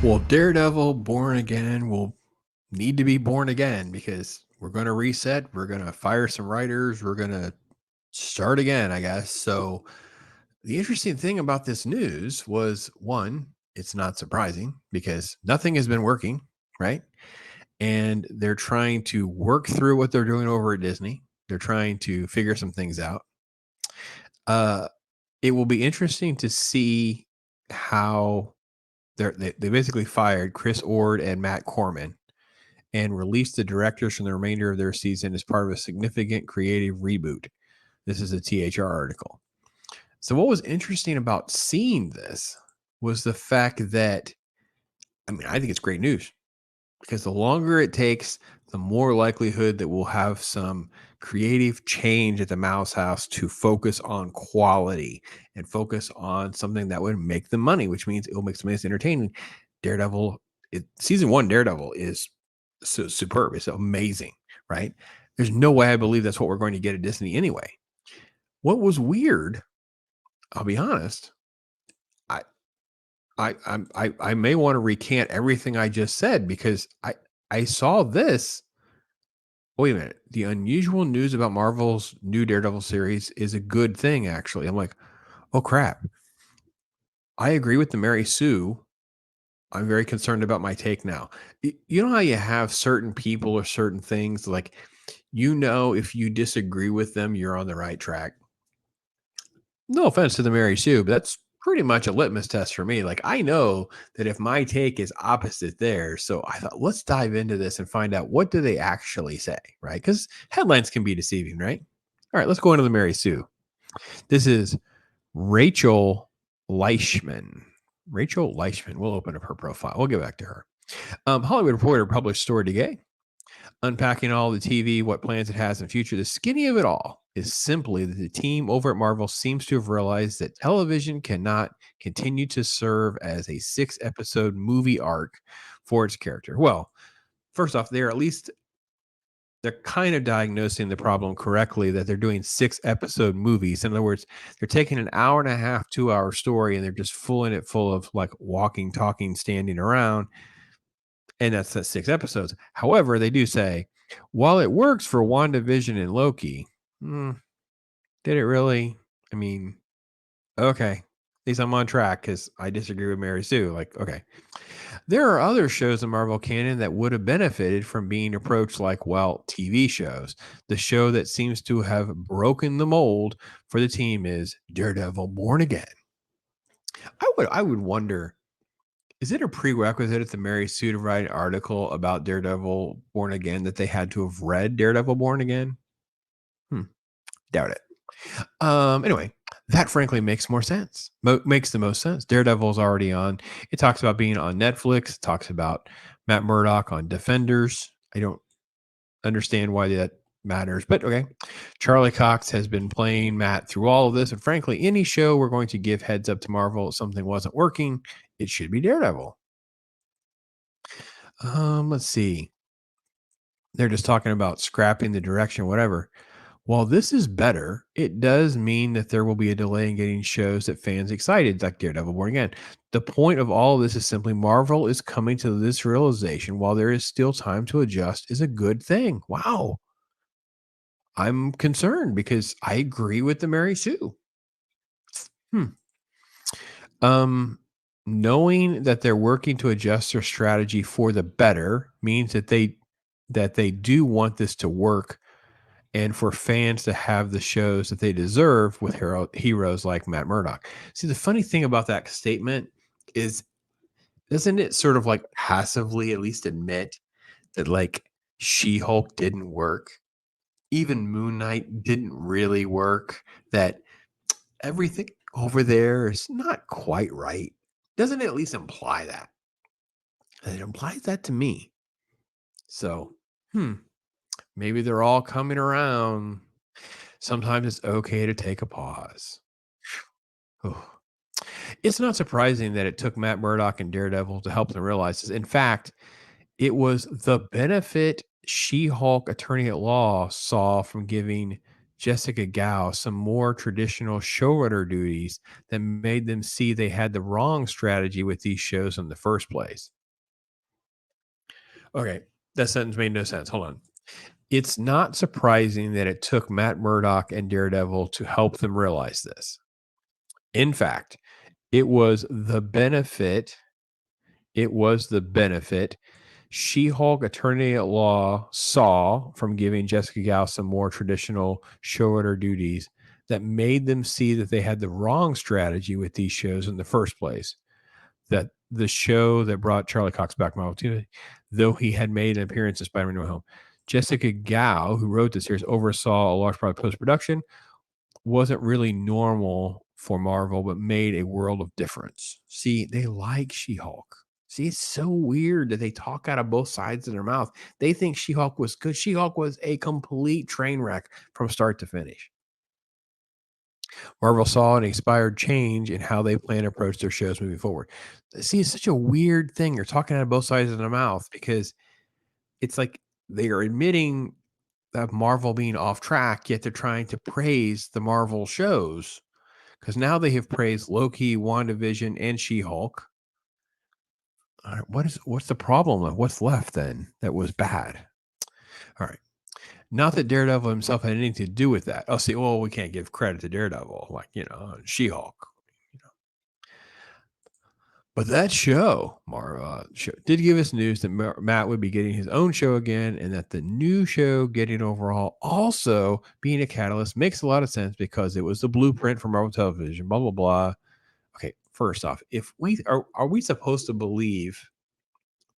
Well, Daredevil Born Again will need to be born again because we're going to reset. We're going to fire some writers. We're going to start again, I guess. So, the interesting thing about this news was one, it's not surprising because nothing has been working, right? And they're trying to work through what they're doing over at Disney. They're trying to figure some things out. Uh, it will be interesting to see how they basically fired Chris Ord and Matt Corman and released the directors from the remainder of their season as part of a significant creative reboot. This is a THR article. So, what was interesting about seeing this was the fact that, I think it's great news because the longer it takes, the more likelihood that we'll have some creative change at the Mouse House to focus on quality and focus on something that would make them money, which means it will make something that's entertaining. Season one Daredevil is so superb. It's amazing, right? There's no way I believe that's what we're going to get at Disney anyway. What was weird, I'll be honest, I I may want to recant everything I just said because I saw this. Wait a minute. The unusual news about Marvel's new Daredevil series is a good thing, actually. I'm like, oh crap. I agree with the Mary Sue. I'm very concerned about my take now. You know how you have certain people or certain things like, if you disagree with them, you're on the right track. No offense to the Mary Sue, but that's pretty much a litmus test for me. Like, I know that if my take is opposite theirs, so I thought, let's dive into this and find out what do they actually say, right? Because headlines can be deceiving, right? All right, let's go into the Mary Sue. This is Rachel Leichman. Rachel Leichman. We'll open up her profile. We'll get back to her. Hollywood Reporter published story today unpacking all the TV, what plans it has in the future. The skinny of it all is simply that the team over at Marvel seems to have realized that television cannot continue to serve as a 6-episode movie arc for its character. Well, first off, they're kind of diagnosing the problem correctly that they're doing 6-episode movies. In other words, they're taking an hour and a half, 2-hour story, and they're just filling it full of like walking, talking, standing around, and that's 6 episodes. However, they do say, while it works for WandaVision and Loki, did it really? I mean, okay. At least I'm on track because I disagree with Mary Sue. Like, okay. There are other shows in Marvel canon that would have benefited from being approached like, well, TV shows. The show that seems to have broken the mold for the team is Daredevil Born Again. I would wonder, is it a prerequisite at the Mary Sue to write an article about Daredevil Born Again that they had to have read Daredevil Born Again? Doubt it. Anyway, that frankly makes more sense. Makes the most sense. Daredevil's already on. It talks about being on Netflix. It talks about Matt Murdock on Defenders. I don't understand why that matters, but okay. Charlie Cox has been playing Matt through all of this, and frankly, any show we're going to give heads up to Marvel if something wasn't working, it should be Daredevil. Let's see. They're just talking about scrapping the direction, whatever. While this is better, it does mean that there will be a delay in getting shows that fans excited, like Daredevil Born Again. The point of all of this is simply Marvel is coming to this realization while there is still time to adjust is a good thing. Wow. I'm concerned because I agree with the Mary Sue. Hmm. Um, Knowing that they're working to adjust their strategy for the better means that they do want this to work and for fans to have the shows that they deserve with heroes like Matt Murdock. See, the funny thing about that statement is, doesn't it sort of like passively at least admit that like She-Hulk didn't work? Even Moon Knight didn't really work, that everything over there is not quite right. Doesn't it at least imply that? It implies that to me. So, maybe they're all coming around. Sometimes it's okay to take a pause. Oh. It's not surprising that it took Matt Murdock and Daredevil to help them realize this. In fact, it was the benefit She-Hulk Attorney at Law saw from giving Jessica Gao some more traditional showrunner duties that made them see they had the wrong strategy with these shows in the first place. Okay, that sentence made no sense. Hold on. It's not surprising that it took Matt Murdock and Daredevil to help them realize this. In fact, it was the benefit. It was the benefit She-Hulk attorney at law saw from giving Jessica Gao some more traditional showrunner duties that made them see that they had the wrong strategy with these shows in the first place. That the show that brought Charlie Cox back from Marvel TV, though he had made an appearance in Spider-Man No Way Home. Jessica Gao, who wrote the series, oversaw a large part of post-production, wasn't really normal for Marvel, but made a world of difference. See, they like She-Hulk. See, it's so weird that they talk out of both sides of their mouth. They think She-Hulk was good. She-Hulk was a complete train wreck from start to finish. Marvel saw an inspired change in how they plan to approach their shows moving forward. See, it's such a weird thing. They're talking out of both sides of their mouth because it's like they are admitting that Marvel being off track, yet they're trying to praise the Marvel shows because now they have praised Loki, WandaVision, and She-Hulk. All right, what's the problem? What's left then that was bad? All right. Not that Daredevil himself had anything to do with that. Oh, see, well, we can't give credit to Daredevil, like, She-Hulk. But that show did give us news that Matt would be getting his own show again, and that the new show getting overall also being a catalyst makes a lot of sense because it was the blueprint for Marvel Television, blah, blah, blah. Okay, first off, if we are we supposed to believe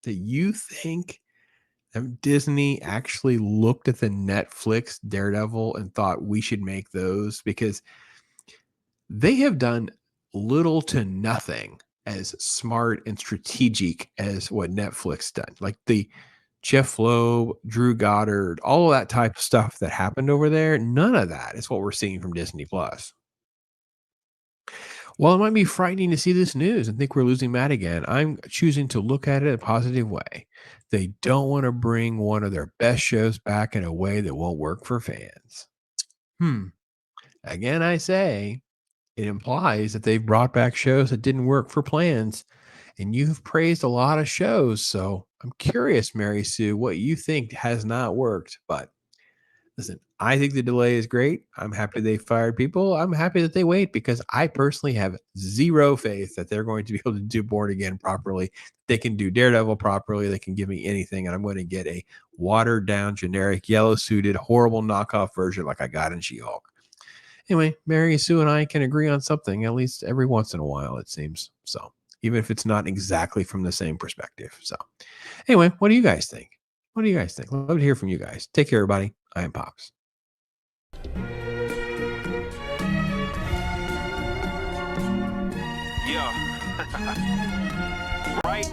that you think Disney actually looked at the Netflix Daredevil and thought we should make those? Because they have done little to nothing as smart and strategic as what Netflix done. Like the Jeff Loeb, Drew Goddard, all of that type of stuff that happened over there, none of that is what we're seeing from Disney Plus. While it might be frightening to see this news and think we're losing Matt again, I'm choosing to look at it in a positive way. They don't want to bring one of their best shows back in a way that won't work for fans. Again, I say it implies that they've brought back shows that didn't work for plans, and you've praised a lot of shows. So I'm curious, Mary Sue, what you think has not worked. But listen, I think the delay is great. I'm happy they fired people. I'm happy that they wait because I personally have zero faith that they're going to be able to do Born Again properly. They can do Daredevil properly. They can give me anything, and I'm going to get a watered down, generic, yellow suited, horrible knockoff version like I got in She-Hulk. Anyway, Mary Sue and I can agree on something at least every once in a while, it seems. So even if it's not exactly from the same perspective. So anyway, what do you guys think? What do you guys think? Love to hear from you guys. Take care, everybody. I am Pops. Yeah. Right?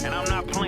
And I'm not playing.